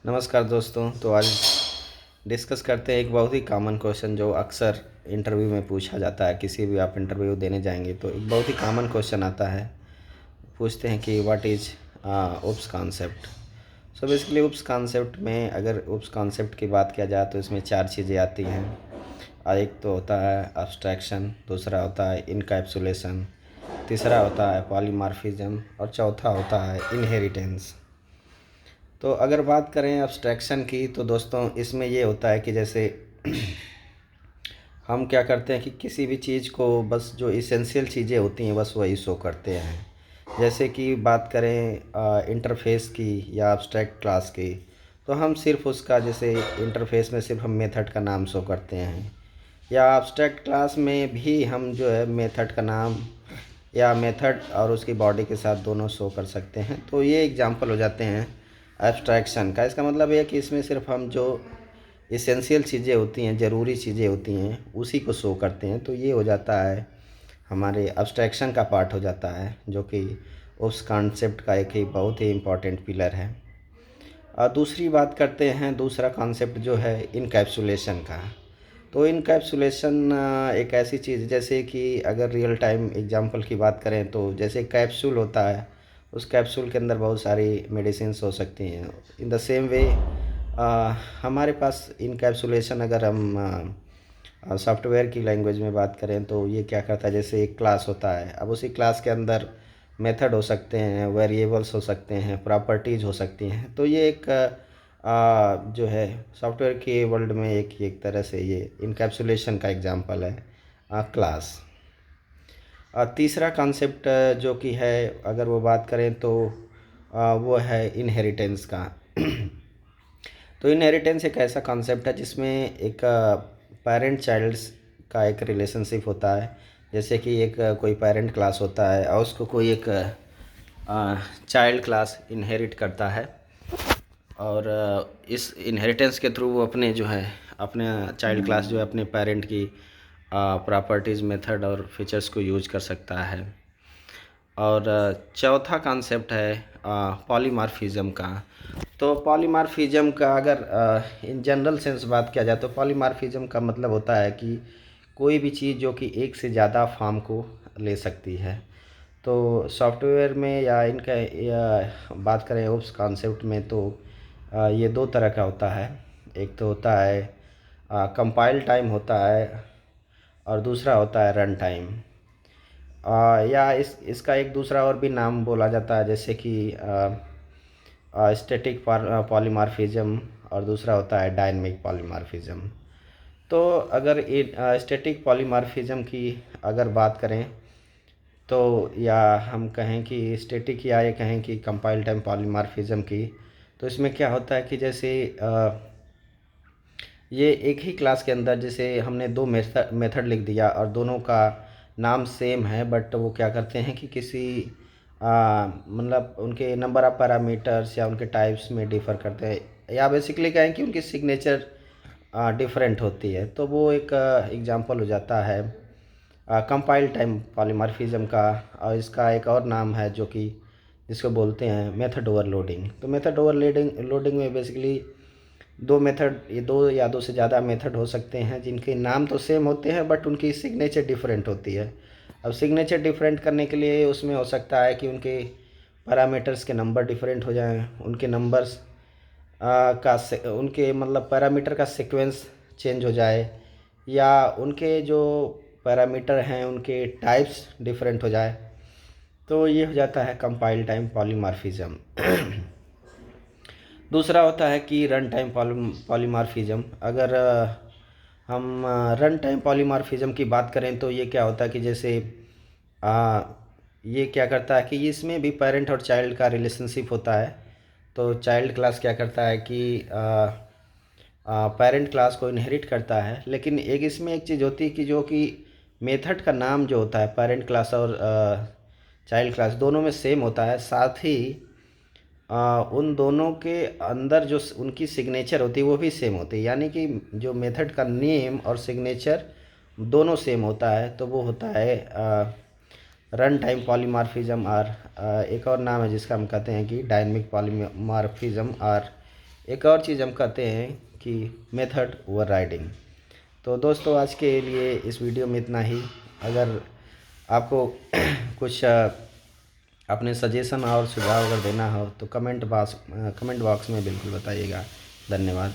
नमस्कार दोस्तों। तो आज डिस्कस करते हैं एक बहुत ही कॉमन क्वेश्चन जो अक्सर इंटरव्यू में पूछा जाता है। किसी भी आप इंटरव्यू देने जाएंगे तो एक बहुत ही कॉमन क्वेश्चन आता है। पूछते हैं कि what is oops concept. So basically oops concept में अगर उप्स कॉन्सेप्ट की बात किया जाए तो इसमें चार चीज़ें आती हैं। एक तो होता है अब्स्ट्रैक्शन, दूसरा होता है इनकैप्सुलेशन, तीसरा होता है पॉलीमॉर्फिज्म और चौथा होता है इनहेरिटेंस। तो अगर बात करें अब्स्ट्रैक्शन की तो दोस्तों इसमें ये होता है कि जैसे हम क्या करते हैं कि किसी भी चीज़ को बस जो इसेंशियल चीज़ें होती हैं बस वही शो करते हैं। जैसे कि बात करें इंटरफेस की या अब्स्ट्रैक्ट क्लास की, तो हम सिर्फ उसका जैसे इंटरफेस में सिर्फ हम मेथड का नाम शो करते हैं, या अब्स्ट्रैक्ट क्लास में भी हम जो है मेथड का नाम या मेथड और उसकी बॉडी के साथ दोनों शो कर सकते हैं। तो ये एग्जांपल हो जाते हैं एब्स्ट्रैक्शन का। इसका मतलब ये है कि इसमें सिर्फ हम जो इसेंशियल चीज़ें होती हैं, ज़रूरी चीज़ें होती हैं, उसी को शो करते हैं। तो ये हो जाता है हमारे एब्स्ट्रैक्शन का पार्ट हो जाता है, जो कि उस कॉन्सेप्ट का एक ही बहुत ही इम्पॉर्टेंट पिलर है। और दूसरी बात करते हैं, दूसरा कॉन्सेप्ट जो है इनकैप्सुलेशन का। तो इनकैप्सुलेशन एक ऐसी चीज़ जैसे कि अगर रियल टाइम एग्जांपल की बात करें तो जैसे कैप्सूल होता है, उस कैप्सूल के अंदर बहुत सारी मेडिसिन्स हो सकती हैं। इन द सेम वे हमारे पास इनकैप्सुलेशन अगर हम सॉफ्टवेयर की लैंग्वेज में बात करें तो ये क्या करता है, जैसे एक क्लास होता है, अब उसी क्लास के अंदर मेथड हो सकते हैं, वेरिएबल्स हो सकते हैं, प्रॉपर्टीज़ हो सकती हैं। तो ये एक जो है सॉफ्टवेयर के वर्ल्ड में एक एक तरह से ये इनकैप्सुलेशन का एग्जांपल है क्लास। तीसरा कॉन्सेप्ट जो कि है अगर वो बात करें तो वो है इनहेरिटेंस का। तो इनहेरिटेंस एक ऐसा कॉन्सेप्ट है जिसमें एक पेरेंट चाइल्ड्स का एक रिलेशनशिप होता है। जैसे कि एक कोई पेरेंट क्लास होता है और उसको कोई एक चाइल्ड क्लास इनहेरिट करता है, और इस इनहेरिटेंस के थ्रू वो अपने जो है अपने चाइल्ड क्लास जो है अपने पेरेंट की प्रॉपर्टीज़, मेथड और फीचर्स को यूज कर सकता है। और चौथा कॉन्सेप्ट है पॉलीमॉर्फिज्म का। तो पॉलीमॉर्फिज्म का अगर इन जनरल सेंस बात किया जाए तो पॉलीमॉर्फिज्म का मतलब होता है कि कोई भी चीज़ जो कि एक से ज़्यादा फॉर्म को ले सकती है। तो सॉफ्टवेयर में या बात करें उस कॉन्सेप्ट में तो ये दो तरह का होता है। एक तो होता है कंपाइल टाइम होता है और दूसरा होता है रन टाइम। या इसका एक दूसरा और भी नाम बोला जाता है, जैसे कि स्टैटिक पॉलीमॉर्फिज्म और दूसरा होता है डायनेमिक पॉलीमॉर्फिज्म। तो अगर स्टैटिक पॉलीमॉर्फिज्म की अगर बात करें तो या हम कहें कि स्टैटिक या ये कहें कि कंपाइल टाइम पॉलीमॉर्फिज्म की, तो इसमें क्या होता है कि जैसे ये एक ही क्लास के अंदर जैसे हमने दो मेथड लिख दिया और दोनों का नाम सेम है, बट वो क्या करते हैं कि किसी मतलब उनके नंबर ऑफ़ पैरामीटर्स या उनके टाइप्स में डिफ़र करते हैं, या बेसिकली कहें कि उनकी सिग्नेचर डिफरेंट होती है। तो वो एक एग्जांपल हो जाता है कंपाइल टाइम पॉलीमॉर्फिज्म का। और इसका एक और नाम है जो कि जिसको बोलते हैं मेथड ओवरलोडिंग। तो मेथड लोडिंग में बेसिकली दो मेथड, ये दो या दो से ज़्यादा मेथड हो सकते हैं जिनके नाम तो सेम होते हैं बट उनकी सिग्नेचर डिफरेंट होती है। अब सिग्नेचर डिफरेंट करने के लिए उसमें हो सकता है कि उनके पैरामीटर्स के नंबर डिफरेंट हो जाएं, उनके नंबर्स उनके मतलब पैरामीटर का सीक्वेंस चेंज हो जाए, या उनके जो पैरामीटर हैं उनके टाइप्स डिफरेंट हो जाए। तो ये हो जाता है कंपाइल टाइम पॉलीमॉर्फिज्म। दूसरा होता है कि रन टाइम पॉलीमॉर्फिज्म। अगर हम रन टाइम पॉलीमॉर्फिज्म की बात करें तो ये क्या होता है कि जैसे आ, ये क्या करता है कि इसमें भी पेरेंट और चाइल्ड का रिलेशनशिप होता है। तो चाइल्ड क्लास क्या करता है कि पेरेंट क्लास को इनहेरिट करता है, लेकिन एक इसमें एक चीज़ होती है कि जो कि मेथड का नाम जो होता है पेरेंट क्लास और चाइल्ड क्लास दोनों में सेम होता है। साथ ही उन दोनों के अंदर जो उनकी सिग्नेचर होती है वो भी सेम होती है, यानी कि जो मेथड का नेम और सिग्नेचर दोनों सेम होता है। तो वो होता है रन टाइम पॉलीमॉर्फिज्म। और एक और नाम है जिसका हम कहते हैं कि डायनेमिक पॉलीमॉर्फिज्म और एक और चीज़ हम कहते हैं कि मेथड ओवर राइडिंग। तो दोस्तों आज के लिए इस वीडियो में इतना ही। अगर आपको कुछ अपने सजेशन और सुझाव अगर देना हो तो कमेंट बॉक्स में बिल्कुल बताइएगा। धन्यवाद।